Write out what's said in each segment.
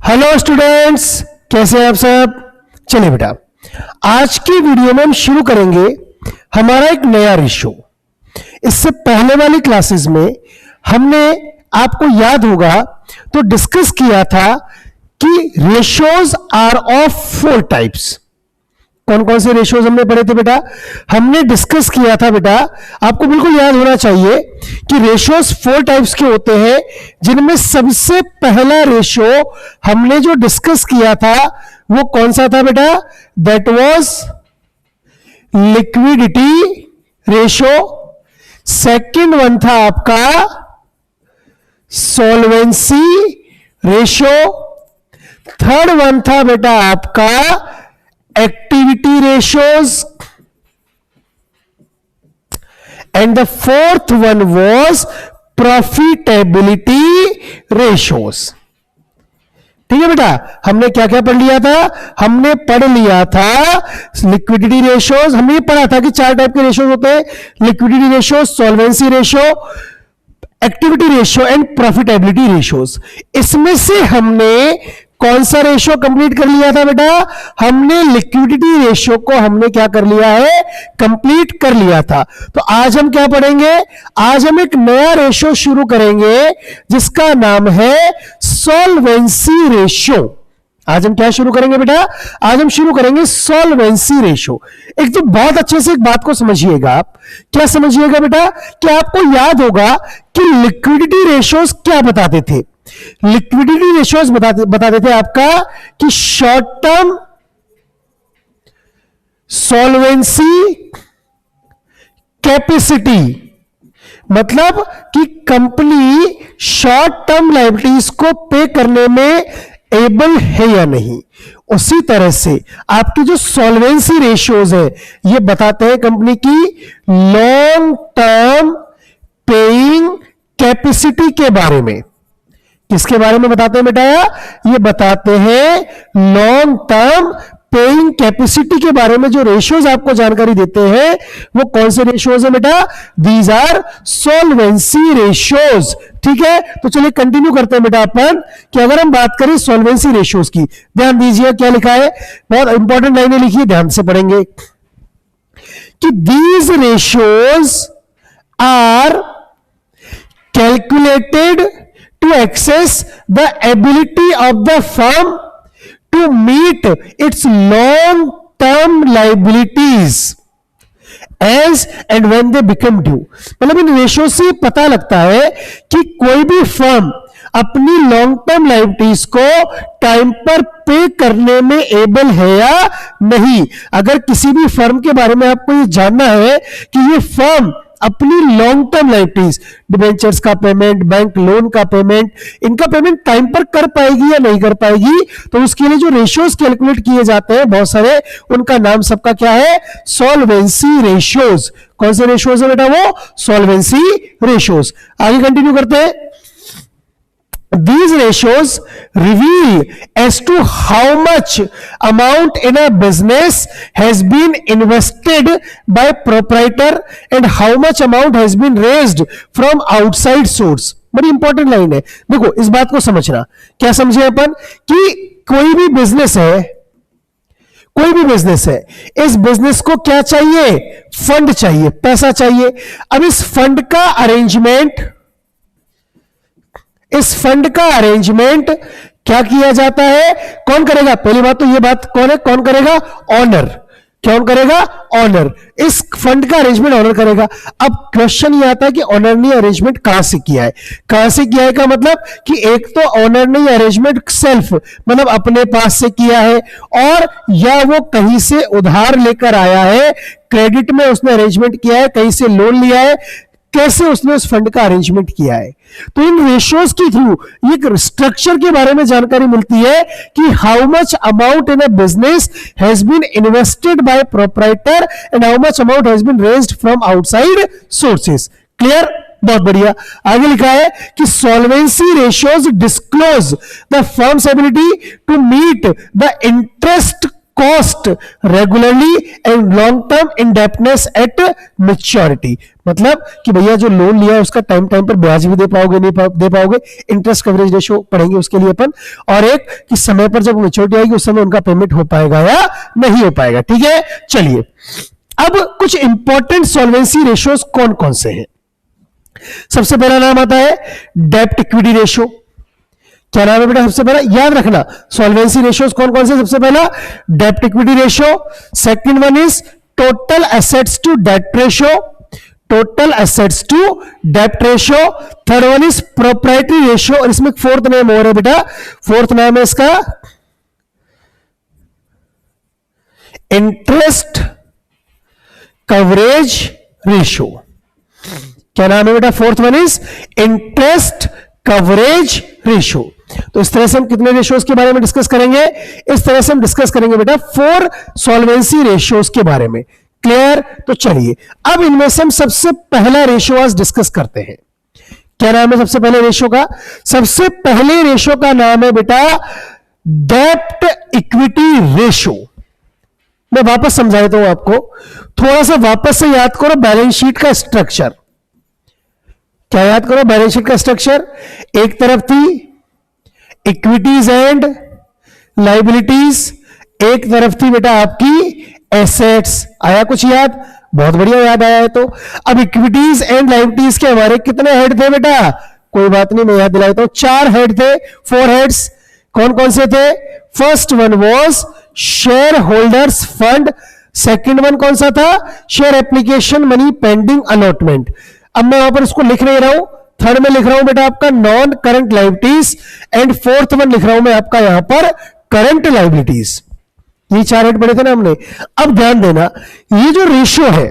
Hello students, कैसे हैं आप सब। चलिए बेटा, आज की वीडियो में हम शुरू करेंगे हमारा एक नया रेशो। इससे पहले वाली क्लासेस में हमने, आपको याद होगा तो डिस्कस किया था कि रेशोज आर ऑफ 4 टाइप्स। कौन कौन से रेशोज हमने पढ़े थे बेटा? हमने डिस्कस किया था बेटा, आपको बिल्कुल याद होना चाहिए कि रेशोज 4 टाइप्स के होते हैं, जिनमें सबसे पहला रेशो हमने जो डिस्कस किया था वो कौन सा था बेटा? That was liquidity ratio. Second one था आपका सॉल्वेंसी रेशो। थर्ड वन था बेटा आपका activity ratios, and the fourth one was profitability ratios। ठीक है बेटा, हमने क्या क्या पढ़ लिया था? हमने पढ़ लिया था लिक्विडिटी रेशियोज। हमने ये पढ़ा था कि 4 टाइप के रेशियोज होते हैं, liquidity ratio, solvency ratio, activity ratio and profitability ratios. इसमें से हमने कौन सा रेशियो कंप्लीट कर लिया था बेटा? हमने लिक्विडिटी रेशियो को हमने क्या कर लिया है? कंप्लीट कर लिया था। तो आज हम क्या पढ़ेंगे? आज हम एक नया रेशियो शुरू करेंगे जिसका नाम है सॉल्वेंसी रेशियो। आज हम क्या शुरू करेंगे बेटा? आज हम शुरू करेंगे सॉल्वेंसी रेशियो। एक तो बहुत अच्छे से एक बात को समझिएगा आप। क्या समझिएगा बेटा? कि आपको याद होगा कि लिक्विडिटी रेशियोज क्या बताते थे? लिक्विडिटी रेशियोज बताते थे आपका कि शॉर्ट टर्म सॉल्वेंसी कैपेसिटी, मतलब कि कंपनी शॉर्ट टर्म लायबिलिटीज को पे करने में एबल है या नहीं। उसी तरह से आपकी जो सॉल्वेंसी रेशियोज है ये बताते हैं कंपनी की लॉन्ग टर्म पेइंग कैपेसिटी के बारे में। किसके बारे में बताते हैं बेटा? ये बताते हैं लॉन्ग टर्म पेइंग कैपेसिटी के बारे में। जो रेशियोज आपको जानकारी देते हैं वो कौन से रेशियोज है बेटा? These are solvency ratios. ठीक है, तो चलिए कंटिन्यू करते हैं बेटा अपन कि अगर हम बात करें सॉल्वेंसी रेशियोज की, ध्यान दीजिए क्या लिखा है, बहुत इंपॉर्टेंट लाइनें लिखी है, ध्यान से पढ़ेंगे कि these ratios are calculated to access the ability of the firm to meet its long term liabilities as and when they become due। मतलब इन रेशियो से पता लगता है कि कोई भी फर्म अपनी लॉन्ग टर्म लायबिलिटीज को टाइम पर पे करने में एबल है या नहीं। अगर किसी भी फर्म के बारे में आपको ये जानना है कि ये फर्म अपनी लॉन्ग टर्म लायबिलिटीज, डिबेंचर्स का पेमेंट, बैंक लोन का पेमेंट, इनका पेमेंट टाइम पर कर पाएगी या नहीं कर पाएगी, तो उसके लिए जो रेशियोज कैलकुलेट किए जाते हैं बहुत सारे, उनका नाम सबका क्या है? Solvency ratios. कौन से रेशियोज है बेटा? वो सॉल्वेंसी रेशियोज। आगे कंटिन्यू करते हैं। These ratios reveal as to how much amount in a business has been invested by proprietor and how much amount has been raised from outside source। बड़ी important line है, देखो इस बात को समझना। क्या समझे अपन कि कोई भी बिजनेस है, कोई भी बिजनेस है, इस बिजनेस को क्या चाहिए? फंड चाहिए, पैसा चाहिए। अब इस फंड का अरेंजमेंट क्या किया जाता है? कौन करेगा? पहली बात तो ये बात कौन करेगा? ऑनर। कौन करेगा? ऑनर। इस फंड का अरेंजमेंट ऑनर करेगा। अब क्वेश्चन ये आता है कि ऑनर ने अरेंजमेंट कहां से किया है? कहां से किया है का मतलब कि एक तो ऑनर ने अरेंजमेंट सेल्फ, मतलब अपने पास से किया है, और या वो कहीं से उधार लेकर आया है, क्रेडिट में उसने अरेंजमेंट किया है, कहीं से लोन लिया है, कैसे उसने उस फंड का अरेंजमेंट किया है। तो इन रेशियोज के थ्रू एक स्ट्रक्चर के बारे में जानकारी मिलती है कि how much amount in a business has been invested by proprietor and how much amount has been raised from outside sources. Clear? बहुत बढ़िया। आगे लिखा है कि solvency ratios disclose the firm's ability to meet the interest cost regularly and long term indebtedness at maturity. मतलब कि भैया जो लोन लिया है उसका टाइम टाइम पर ब्याज भी दे पाओगे नहीं दे पाओगे, इंटरेस्ट कवरेज रेशियो पढ़ेंगे उसके लिए अपन, और एक कि समय पर जब मैच्योरिटी आएगी उस समय उनका पेमेंट हो पाएगा या नहीं हो पाएगा। ठीक है, चलिए अब कुछ इंपॉर्टेंट सॉल्वेंसी रेशियोज कौन कौन से हैं। सबसे पहला नाम आता है डेब्ट इक्विटी रेशियो। क्या नाम है बेटा सबसे पहला, याद रखना सॉल्वेंसी रेशियोज कौन कौन से, सबसे पहला डेब्ट equity ratio, second one is total assets to debt ratio, total assets to debt ratio, third one is proprietary ratio, और इसमें फोर्थ नाम और है बेटा, फोर्थ नाम है इसका इंटरेस्ट कवरेज रेशियो। क्या नाम है बेटा, fourth one is interest coverage ratio. तो इस तरह से हम कितने रेशियोज के बारे में डिस्कस करेंगे, इस तरह से हम डिस्कस करेंगे बेटा 4 सॉल्वेंसी रेशियोज के बारे में। क्लियर, तो चलिए अब इनमें से हम सबसे पहला रेशियो आज डिस्कस करते हैं। क्या नाम है सबसे पहले रेशियो का, सबसे पहले रेशियो का नाम है बेटा डेब्ट इक्विटी रेशियो। मैं वापस समझा देता हूं आपको, थोड़ा सा वापस से याद करो बैलेंस शीट का स्ट्रक्चर। क्या याद करो बैलेंस शीट का स्ट्रक्चर, एक तरफ थी इक्विटीज एंड लाइबिलिटीज, एक तरफ थी बेटा आपकी एसेट्स। आया कुछ याद, बहुत बढ़िया याद आया है। तो अब इक्विटीज एंड लाइबिलिटीज के हमारे कितने हेड थे बेटा, कोई बात नहीं मैं याद दिला देता हूं, 4 हेड थे, 4 हेड्स। कौन कौन से थे, first one was share holders fund, second one कौन सा था, share application money pending allotment. अब मैं वहां पर इसको लिख नहीं रहा हूं, थर्ड में लिख रहा हूं बेटा आपका non current liabilities, and fourth one लिख रहा हूं मैं आपका यहां पर करंट लाइबिलिटीज। ये 4 हेड पढ़े थे ना हमने। अब ध्यान देना, ये जो रेशियो है,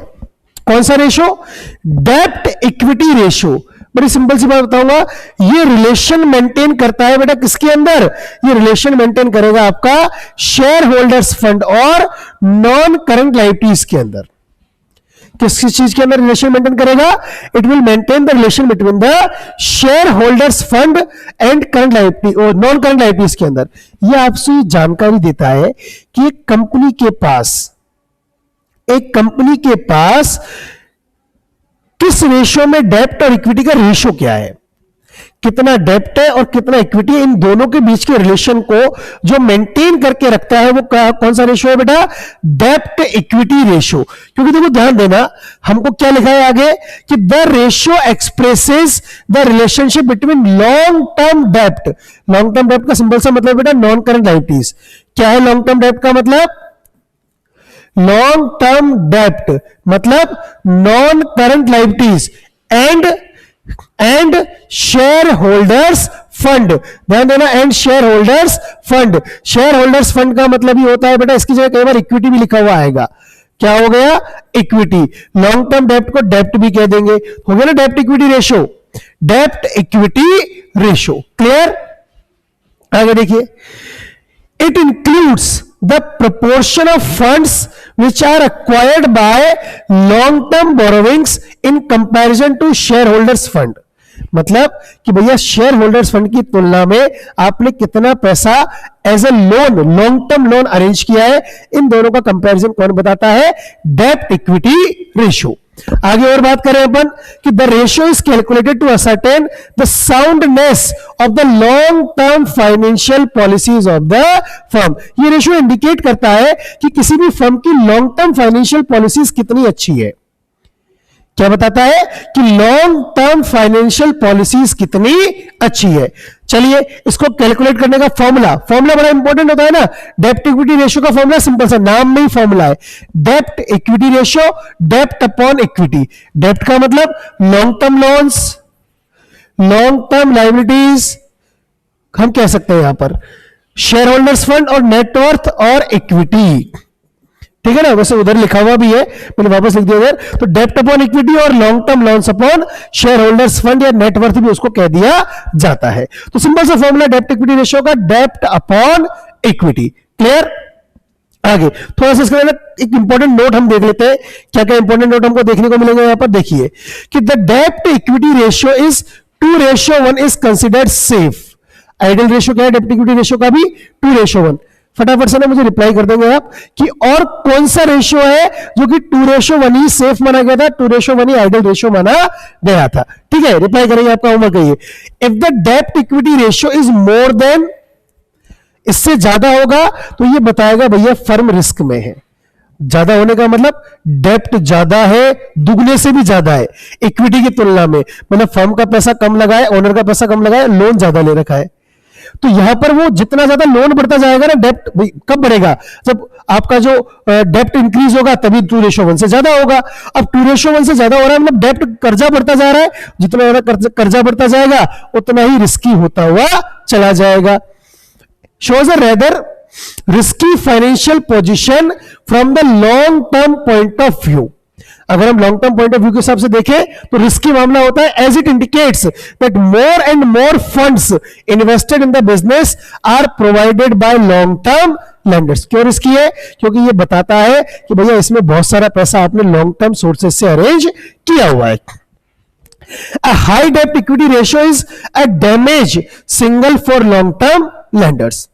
कौन सा रेशियो, डेब्ट इक्विटी रेशियो। बड़ी सिंपल सी बात बताऊंगा, ये रिलेशन मेंटेन करता है बेटा किसके अंदर, ये रिलेशन मेंटेन करेगा आपका शेयर होल्डर्स फंड और नॉन करंट लाइबिलिटीज के अंदर। किस चीज के अंदर रिलेशन मेंटेन करेगा, it will maintain the relation between the share holders fund and current liability और नॉन करंट लाइबिलिटीज के अंदर। यह आपसे ये जानकारी देता है कि एक कंपनी के पास किस रेशियो में डेब्ट और इक्विटी का रेशियो क्या है, कितना डेब्ट है और कितना इक्विटी है, इन दोनों के बीच के रिलेशन को जो मेंटेन करके रखता है वो कौन सा रेशियो है बेटा, डेब्ट इक्विटी रेशियो। क्योंकि देखो ध्यान देना, हमको क्या लिखा है आगे कि the ratio expresses the relationship between long term डेब्ट। लॉन्ग टर्म डेब्ट का सिंपल सा मतलब बेटा नॉन करंट लाइबिलिटीज। क्या है लॉन्ग टर्म डेब्ट का मतलब, लॉन्ग टर्म डेब्ट मतलब non current liabilities and share holders fund. ध्यान देना, and share holders fund. Shareholders fund का मतलब ये होता है बेटा, इसकी जगह कई बार इक्विटी भी लिखा हुआ आएगा। क्या हो गया, इक्विटी। लॉन्ग टर्म डेब्ट को डेब्ट भी कह देंगे, हो गया ना डेब्ट इक्विटी रेशियो, डेब्ट इक्विटी रेशियो। क्लियर, आगे देखिए, it includes the proportion of funds which are acquired by long term borrowings in comparison to shareholders fund। मतलब कि भैया शेयर होल्डर्स फंड की तुलना में आपने कितना पैसा as a loan, long term loan arrange किया है, इन दोनों का कंपैरिजन कौन बताता है, डेब्ट इक्विटी रेशियो। आगे और बात करें अपन कि the ratio is calculated to ascertain the soundness of the long term financial policies of the firm. ये रेशियो इंडिकेट करता है कि किसी भी फर्म की लॉन्ग टर्म फाइनेंशियल पॉलिसीज कितनी अच्छी है। क्या बताता है कि लॉन्ग टर्म फाइनेंशियल पॉलिसीज कितनी अच्छी है। चलिए इसको कैलकुलेट करने का फॉर्मूला बड़ा इंपॉर्टेंट होता है ना। डेब्ट इक्विटी रेशियो का फॉर्मूला सिंपल सा, नाम में ही फॉर्मूला है, डेब्ट इक्विटी रेशियो, डेब्ट अपॉन इक्विटी। डेब्ट का मतलब long term loans, long term liabilities, हम कह सकते हैं यहां पर शेयर होल्डर्स फंड, और नेटवर्थ और इक्विटी। ठीक है ना, वैसे उधर लिखा हुआ भी है, मैंने वापस लिख दिया उधर। तो डेब्ट अपॉन इक्विटी और long term loans upon share holders fund या नेटवर्थ भी उसको कह दिया जाता है। तो सिंपल सा फॉर्मूला डेब्ट इक्विटी रेशियो का, डेब्ट अपॉन इक्विटी। क्लियर, आगे थोड़ा सा इसका एक इंपॉर्टेंट नोट हम देख लेते हैं। क्या क्या इंपॉर्टेंट नोट हमको देखने को मिलेंगे यहां पर, देखिए कि द डेब्ट equity ratio is 2:1 is considered safe. Ideal ratio क्या है डेब्ट इक्विटी रेशियो का भी, 2:1। फटाफट से ना मुझे रिप्लाई कर देंगे आप कि और कौन सा रेशियो है जो कि 2:1 ही सेफ माना गया था, 2:1 ही आइडियल रेशियो माना गया था। ठीक है, रिप्लाई करेंगे, आपका होमवर्क है ये। इफ द डेब्ट equity ratio is more than, इससे ज्यादा होगा तो ये बताएगा भैया फर्म रिस्क में है। ज्यादा होने का मतलब डेप्ट ज्यादा है, दुगने से भी ज्यादा है इक्विटी की तुलना में, मतलब फर्म का पैसा कम लगा है, ओनर का पैसा कम लगा है, लोन ज्यादा ले रखा है। तो यहां पर वो जितना ज्यादा लोन बढ़ता जाएगा ना, डेप्ट कब बढ़ेगा, जब आपका जो डेप्ट इंक्रीज होगा तभी 2:1 से ज्यादा होगा। अब 2:1 से ज्यादा हो रहा है मतलब डेप्ट कर्जा बढ़ता जा रहा है, जितना ज्यादा कर्जा बढ़ता जाएगा उतना ही रिस्की होता हुआ चला जाएगा। shows a rather risky financial position from the long term point of view। अगर हम long term point of view के हिसाब से देखें तो रिस्की मामला होता है, as it indicates that more and more funds invested in the business are provided by long term lenders. क्यों रिस्की है, क्योंकि ये बताता है कि भैया इसमें बहुत सारा पैसा आपने लॉन्ग टर्म सोर्सेज से अरेंज किया हुआ है। A high debt equity ratio is a damage signal for long term lenders।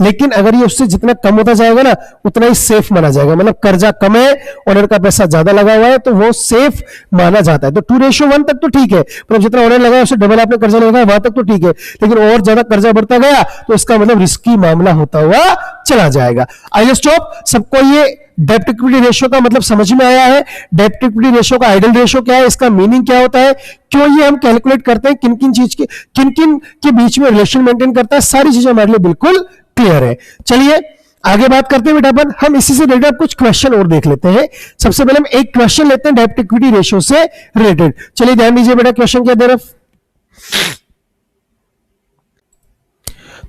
लेकिन अगर ये उससे जितना कम होता जाएगा ना उतना ही सेफ माना जाएगा, मतलब कर्जा कम है, ओनर का पैसा ज्यादा लगा हुआ है तो वो सेफ माना जाता है। तो 2:1 तक तो ठीक है, मतलब जितना ओनर लगा है उससे डबल आपने कर्जा लगा वहां तक तो ठीक है, लेकिन और ज्यादा कर्जा बढ़ता गया तो इसका मतलब रिस्की मामला होता हुआ चला जाएगा। आई स्टॉप, सबको ये डेब्ट इक्विटी रेशियो का मतलब समझ में आया है? डेब्ट इक्विटी रेशियो का आइडियल रेशियो क्या है, इसका मीनिंग क्या होता है, क्यों ये हम कैलकुलेट करते हैं, किन किन के बीच में रिलेशन मेंटेन करता है, सारी चीजें हमारे लिए बिल्कुल क्लियर है। चलिए आगे बात करते हैं बेटा अपन, हम इसी से रिलेटेड कुछ क्वेश्चन और देख लेते हैं। सबसे पहले हम एक क्वेश्चन लेते हैं डेब्ट इक्विटी रेशियो से रिलेटेड। चलिए ध्यान दीजिए बेटा, क्वेश्चन क्या दे रहा,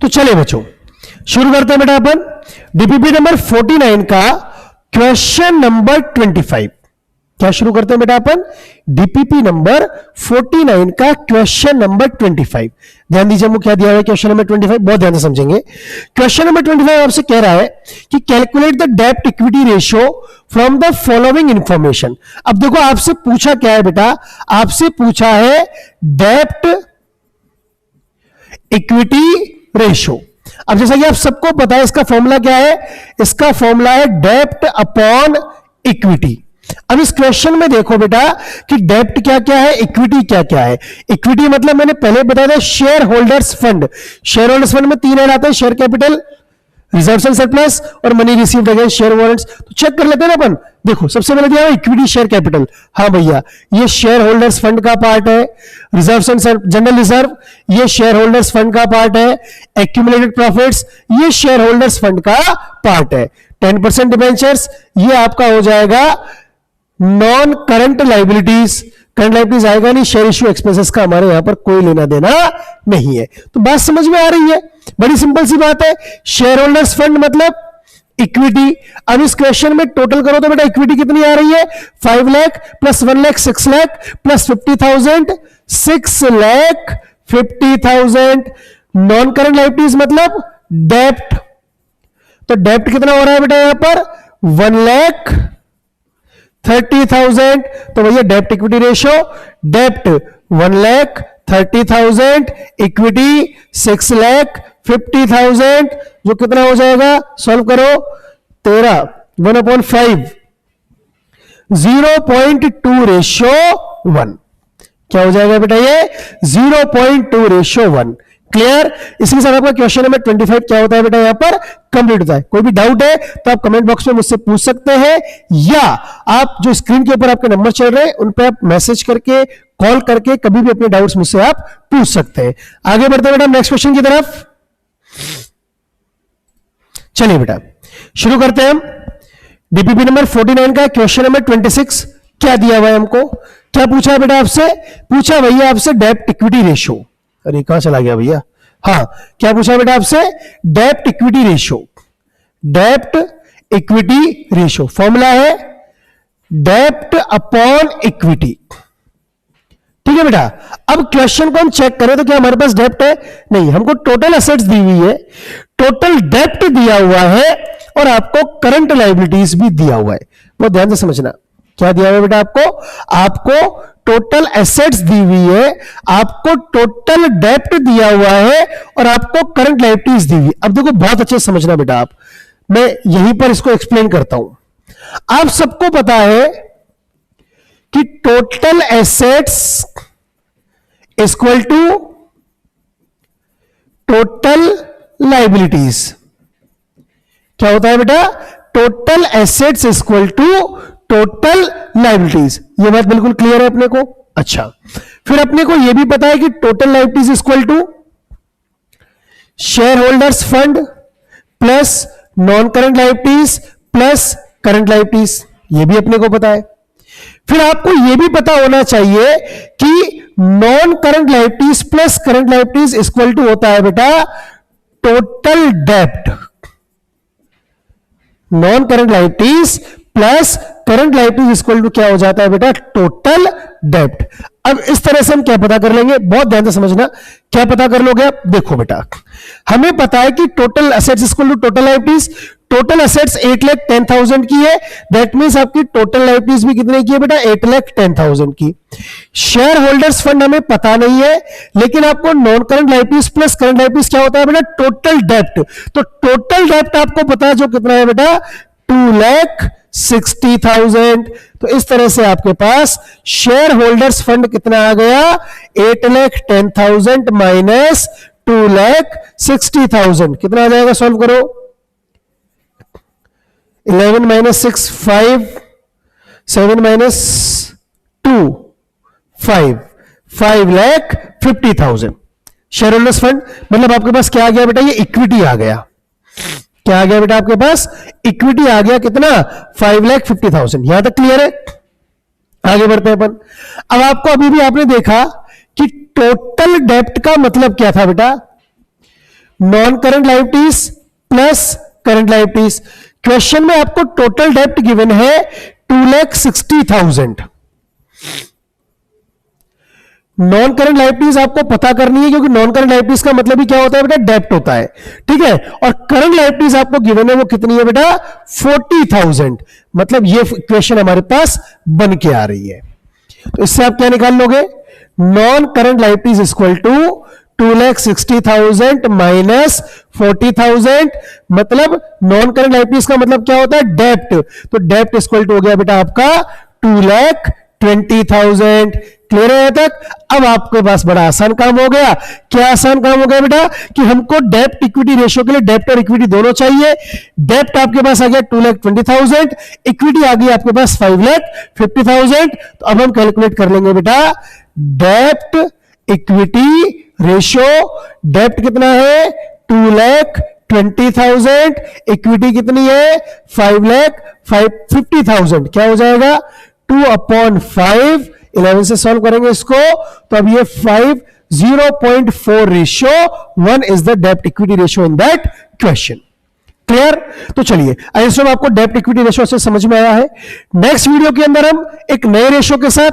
तो चलिए बच्चों शुरू करते हैं बेटा अपन डीपीपी नंबर 49 का क्वेश्चन नंबर 25। क्या शुरू करते हैं बेटा अपन, डीपीपी नंबर 49 का क्वेश्चन नंबर 25। ध्यान दीजिए हमको क्या दिया हुआ है क्वेश्चन नंबर 25, बहुत ध्यान से समझेंगे। क्वेश्चन नंबर 25 आपसे कह रहा है कि कैलकुलेट द डेब्ट equity ratio from the following information. अब देखो आपसे पूछा क्या है बेटा, आपसे पूछा है डेब्ट इक्विटी रेशियो। अब जैसा कि आप सबको पता है इसका फॉर्मूला क्या है, इसका फॉर्मूला है डेब्ट अपॉन इक्विटी। अब इस क्वेश्चन में देखो बेटा कि डेब्ट क्या क्या है, इक्विटी क्या क्या है। इक्विटी मतलब मैंने पहले बताया था shareholders fund. Shareholders fund में 3 ऐड आते हैं, share capital, reserve and surplus और money received against share warrants. तो चेक कर लेते हैं ना अपन, देखो सबसे पहले दिया है इक्विटी शेयर कैपिटल, हाँ भैया ये शेयर होल्डर्स फंड का पार्ट है। रिजर्व एंड जनरल रिजर्व ये शेयर होल्डर्स फंड का पार्ट है। एक्यूमुलेटेड प्रॉफिट्स ये शेयर होल्डर्स फंड का पार्ट है। 10% डिबेंचर्स ये आपका हो जाएगा non current liabilities, current liabilities आएगा नहीं, शेयर इश्यू एक्सपेंसेस का हमारे यहां पर कोई लेना देना नहीं है। तो बात समझ में आ रही है, बड़ी सिंपल सी बात है। शेयर होल्डर्स फंड मतलब इक्विटी। अब इस क्वेश्चन में टोटल करो तो बेटा इक्विटी कितनी आ रही है, 5 lakh plus 1 lakh 6 lakh plus 50,000 6,50,000। Non current liabilities मतलब डेप्ट, तो डेप्ट कितना हो रहा है बेटा यहां पर 1,30,000। तो भैया डेप्ट इक्विटी रेशियो, डेप्ट 1,30,000, इक्विटी 6,50,000, जो कितना हो जाएगा, सॉल्व करो 13 1/5 0.2:1। क्या हो जाएगा बेटा ये 0.2:1। क्लियर। इसके साथ आपका क्वेश्चन नंबर 25 क्या होता है बेटा यहां पर कंप्लीट होता है। कोई भी डाउट है तो आप कमेंट बॉक्स में मुझसे पूछ सकते हैं, या आप जो स्क्रीन के ऊपर आपके नंबर चल रहे हैं उन पे आप मैसेज करके कॉल करके कभी भी अपने डाउट्स मुझसे आप पूछ सकते हैं। आगे बढ़ते हैं बेटा नेक्स्ट क्वेश्चन की तरफ। चलिए बेटा शुरू करते हैं हम डीपीपी नंबर 49 का क्वेश्चन नंबर 26। क्या दिया हुआ है हमको, क्या पूछा है बेटा आपसे, पूछा भैया आपसे डेब्ट इक्विटी रेशियो। अरे कहां चला गया भैया, हाँ क्या पूछा बेटा आपसे, डेब्ट इक्विटी रेशियो। डेब्ट इक्विटी रेशियो फॉर्मूला है डेब्ट अपॉन इक्विटी। ठीक है बेटा। अब क्वेश्चन को हम चेक करें तो क्या हमारे पास डेब्ट है, नहीं, हमको टोटल एसेट्स दी हुई है, टोटल डेब्ट दिया हुआ है और आपको करंट लायबिलिटीज भी दिया हुआ है। बहुत ध्यान से समझना, क्या दिया हुआ है बेटा आपको, आपको टोटल एसेट्स दी हुई है, आपको टोटल डेप्ट दिया हुआ है और आपको करंट लायबिलिटीज दी हुई। अब देखो बहुत अच्छे से समझना बेटा, आप मैं यहीं पर इसको एक्सप्लेन करता हूं। आप सबको पता है कि total assets equal to total liabilities. क्या होता है बेटा? Total assets equal to total liabilities. ये बात बिल्कुल क्लियर है अपने को? अच्छा, फिर अपने को यह भी पता है कि total liabilities equal to shareholders fund plus non current liabilities plus current liabilities. ये भी अपने को पता है। फिर आपको यह भी पता होना चाहिए कि non current liabilities plus current liabilities equal to होता है बेटा टोटल डेप्ट। Non current liabilities plus current liabilities equal to क्या हो जाता है बेटा? टोटल डेप्ट। अब इस तरह से हम क्या पता कर लेंगे, बहुत ध्यान से समझना। क्या पता कर लोगे आप? देखो बेटा, हमें पता है कि total assets equal to total liabilities. Total assets 8,10,000 की है, दैट मींस आपकी टोटल लायबिलिटीज भी कितने की है बेटा? 8,10,000 की। शेयर होल्डर्स फंड हमें पता नहीं है, लेकिन आपको non current liabilities plus current liabilities क्या होता है बेटा? टोटल डेप्ट। तो टोटल डेप्ट आपको पता है जो कितना है बेटा? 2,60,000। तो इस तरह से आपके पास शेयर होल्डर्स फंड कितना आ गया? 8,10,000 माइनस 2,60,000 कितना आ जाएगा? सॉल्व करो। 11 minus 6 5, 7 minus 2 5, 5,50,000 share holders fund. मतलब आपके पास क्या आ गया बेटा? ये इक्विटी आ गया। क्या आ गया बेटा? आपके पास इक्विटी आ गया कितना? 5,50,000। यहां तक क्लियर है? आगे बढ़ते हैं अपन। अब आपको अभी भी आपने देखा कि टोटल डेप्ट का मतलब क्या था बेटा? Non current liabilities plus current liabilities. Question में आपको टोटल डेप्ट गिवन है 2,60,000। नॉन करंट लायबिलिटीज आपको पता करनी है, क्योंकि नॉन करंट लायबिलिटीज का मतलब ही क्या होता है बेटा? डेप्ट होता है। ठीक है, और करंट लायबिलिटीज आपको गिवन है वो कितनी है बेटा? 40,000। मतलब ये क्वेश्चन हमारे पास बन के आ रही है। तो इससे आप क्या निकाल लोगे? Non current liabilities equal to 2,60,000 minus 40,000। मतलब नॉन करंट लायबिलिटीज का मतलब क्या होता है? डेप्ट। तो डेप्ट इक्वल टू हो गया बेटा आपका 2,20,000। क्लियर है तक? अब आपके पास बड़ा आसान काम हो गया। क्या आसान काम हो गया बेटा? कि हमको डेप्ट इक्विटी रेशियो के लिए डेप्ट और इक्विटी दोनों चाहिए। डेप्ट आपके पास आ गया 2,20,000, इक्विटी आ गई आपके पास 5,50,000। तो अब हम कैलकुलेट कर लेंगे बेटा डेप्ट इक्विटी रेशियो। डेप्ट कितना है? 2,20,000, इक्विटी कितनी है? 5,50,000। क्या हो जाएगा? 2/5। 11 से सॉल्व करेंगे इसको, तो अब ये 5 0.4 रेशियो 1 इज द डेप्ट equity ratio in that question. Clear? तो चलिए, आई होप आपको डेप्ट इक्विटी रेशियो से समझ में आया है। नेक्स्ट वीडियो के अंदर हम एक नए रेशियो के साथ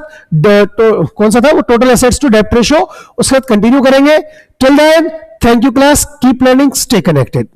कौन सा था वो? टोटल एसेट्स टू डेप्ट रेशियो, उसके साथ कंटिन्यू करेंगे। Till then, thank you class, keep learning, stay connected.